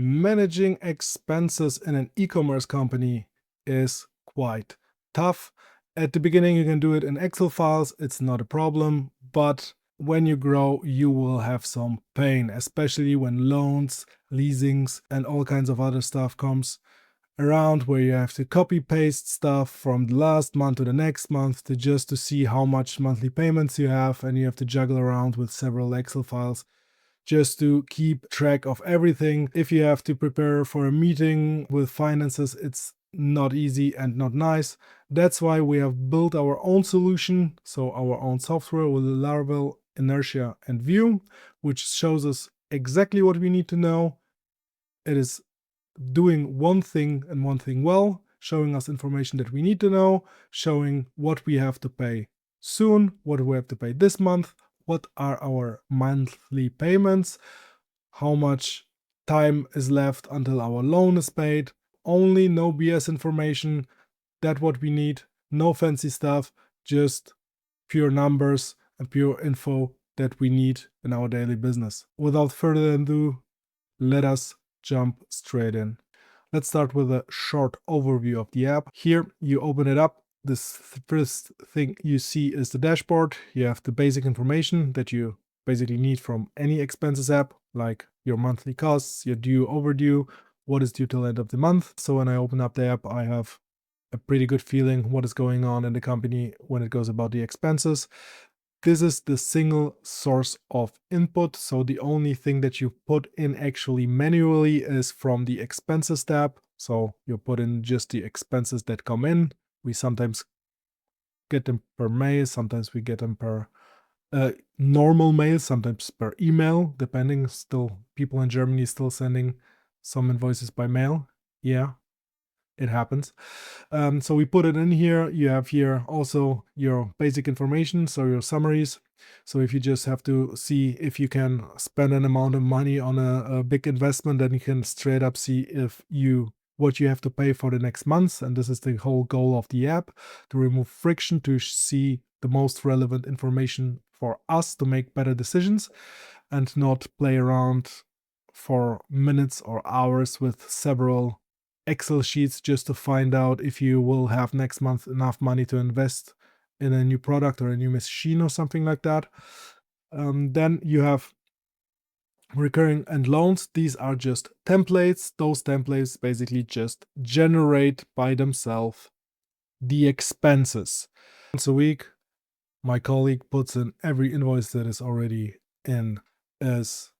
Managing expenses in an e-commerce company is quite tough. At the beginning, you can do it in Excel files, it's not a problem, but when you grow, you will have some pain, especially when loans, leasings, and all kinds of other stuff comes around where you have to copy paste stuff from the last month to the next month to see how much monthly payments you have, and you have to juggle around with several Excel files just to keep track of everything. If you have to prepare for a meeting with finances, it's not easy and not nice. That's why we have built our own solution, so our own software with Laravel, Inertia, and Vue, which shows us exactly what we need to know. It is doing one thing and one thing well, showing us information that we need to know, showing what we have to pay soon, what we have to pay this month, what are our monthly payments, how much time is left until our loan is paid. Only no BS information. That's what we need. No fancy stuff, just pure numbers and pure info that we need in our daily business. Without further ado, let us jump straight in. Let's start with a short overview of the app. Here you open it up. This first thing you see is the dashboard. You have the basic information that you basically need from any expenses app, like your monthly costs, your due, overdue, what is due till end of the month. So when I open up the app, I have a pretty good feeling what is going on in the company when it goes about the expenses. This is the single source of input. So the only thing that you put in actually manually is from the expenses tab. So you put in just the expenses that come in. We sometimes get them per mail, sometimes we get them per normal mail, sometimes per email, depending. Still, people in Germany still sending some invoices by mail. Yeah, it happens. So we put it in here. You have here also your basic information, so your summaries. So if you just have to see if you can spend an amount of money on a big investment, then you can straight up see what you have to pay for the next month. And this is the whole goal of the app, to remove friction, to see the most relevant information for us to make better decisions and not play around for minutes or hours with several Excel sheets just to find out if you will have next month enough money to invest in a new product or a new machine or something like that. Then you have recurring and loans. These are just templates. Those templates basically just generate by themselves the expenses. Once a week, my colleague puts in every invoice that is already in, is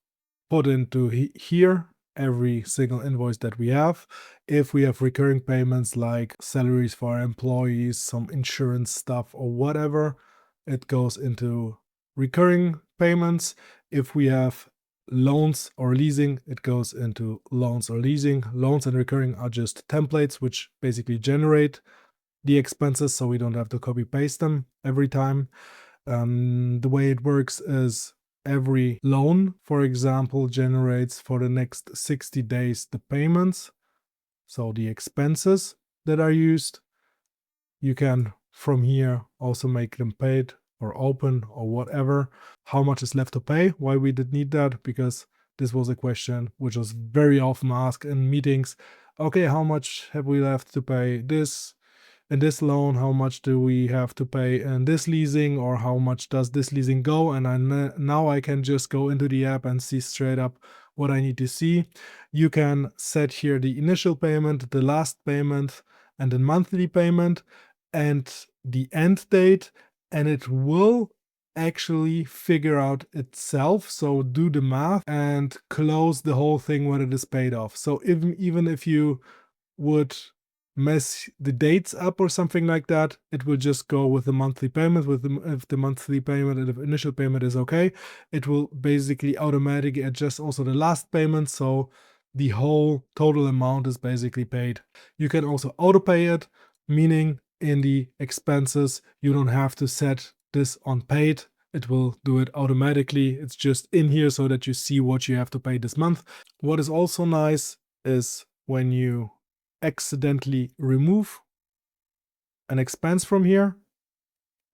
put into here, every single invoice that we have. If we have recurring payments like salaries for our employees, some insurance stuff or whatever, it goes into recurring payments. If we have loans or leasing, it goes into loans or leasing. Loans and recurring are just templates which basically generate the expenses, so we don't have to copy paste them every time. The way it works is every loan, for example, generates for the next 60 days the payments, so the expenses that are used. You can from here also make them paid or open or whatever. How much is left to pay? Why we did need that? Because this was a question which was very often asked in meetings. Okay, how much have we left to pay this? In this loan, how much do we have to pay in this leasing, or how much does this leasing go? And now I can just go into the app and see straight up what I need to see. You can set here the initial payment, the last payment, and the monthly payment, and the end date, and it will actually figure out itself. So do the math and close the whole thing when it is paid off. So even if you would mess the dates up or something like that, it will just go with the monthly payment. If the monthly payment and the initial payment is okay, it will basically automatically adjust also the last payment, so the whole total amount is basically paid. You can also auto pay it, meaning in the expenses you don't have to set this on paid. It will do it automatically. It's just in here so that you see what you have to pay this month. What is also nice is when you accidentally remove an expense from here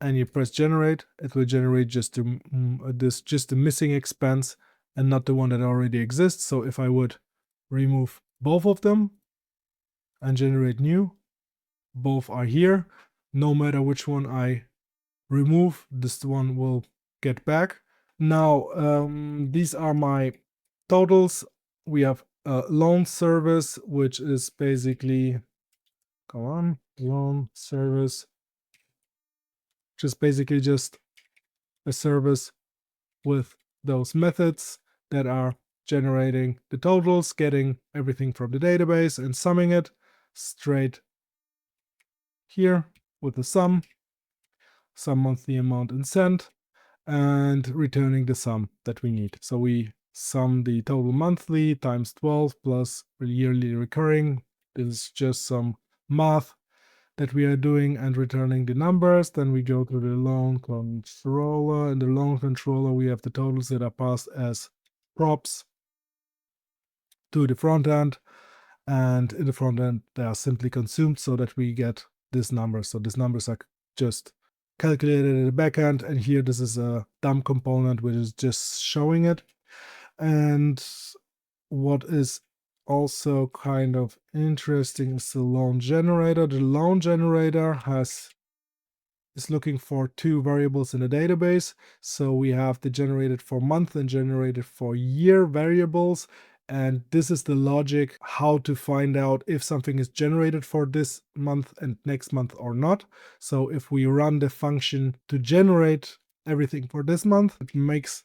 and you press generate, it will generate just the missing expense and not the one that already exists. So if I would remove both of them and generate new. Both are here. No matter which one I remove, this one will get back. Now, these are my totals. We have a loan service, which is basically, come on, loan service, which is basically just a service with those methods that are generating the totals, getting everything from the database and summing it straight here with the sum monthly amount and cent, and returning the sum that we need. So we sum the total monthly times 12 plus yearly recurring. This is just some math that we are doing and returning the numbers. Then we go to the loan controller. In the loan controller, we have the totals that are passed as props to the front end. And in the front end, they are simply consumed so that we get this number. So these numbers are just calculated in the back end. And here, this is a dumb component, which is just showing it. And what is also kind of interesting is the loan generator. The loan generator is looking for two variables in the database. So we have the generated for month and generated for year variables. And this is the logic how to find out if something is generated for this month and next month or not. So if we run the function to generate everything for this month, it makes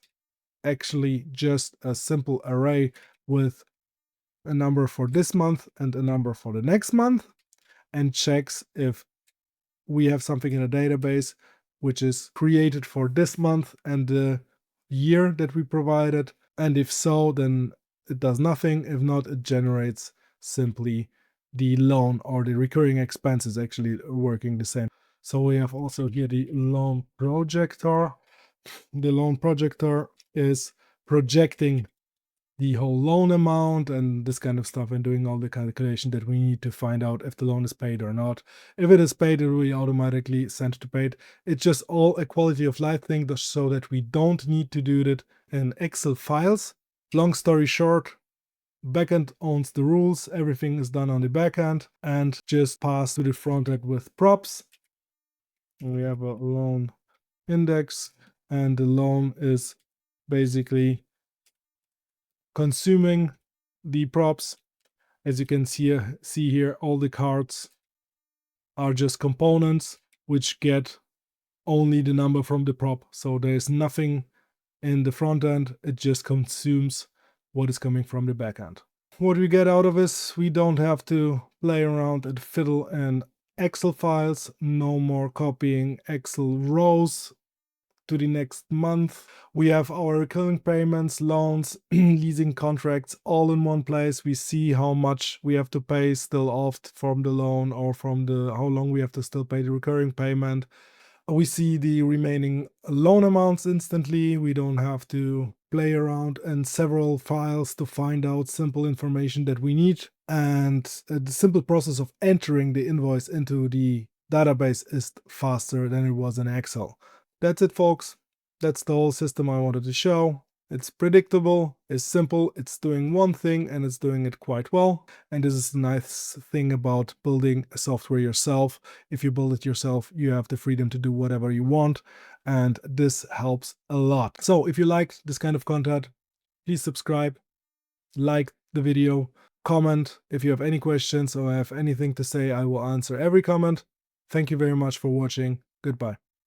actually just a simple array with a number for this month and a number for the next month, and checks if we have something in a database which is created for this month and the year that we provided. And if so, then it does nothing. If not, it generates simply the loan, or the recurring expenses actually working the same. So we have also here the loan projector. The loan projector is projecting the whole loan amount and this kind of stuff, and doing all the calculation that we need to find out if the loan is paid or not. If it is paid, it will be automatically sent to paid. It's just all a quality of life thing, so that we don't need to do that in Excel files. Long story short, backend owns the rules. Everything is done on the backend and just passed to the front end with props. We have a loan index, and the loan is basically consuming the props. As you can see here, all the cards are just components which get only the number from the prop. So there's nothing in the front end. It just consumes what is coming from the back end. What we get out of this, we don't have to play around and fiddle in Excel files. No more copying Excel rows to the next month. We have our recurring payments, loans, leasing contracts all in one place. We see how much we have to pay still off from the loan, or from the how long we have to still pay the recurring payment. We see the remaining loan amounts instantly. We don't have to play around in several files to find out simple information that we need. And the simple process of entering the invoice into the database is faster than it was in Excel. That's it, folks. That's the whole system I wanted to show. It's predictable, it's simple, it's doing one thing and it's doing it quite well. And this is the nice thing about building a software yourself. If you build it yourself, you have the freedom to do whatever you want. And this helps a lot. So if you like this kind of content, please subscribe, like the video, comment. If you have any questions or have anything to say, I will answer every comment. Thank you very much for watching. Goodbye.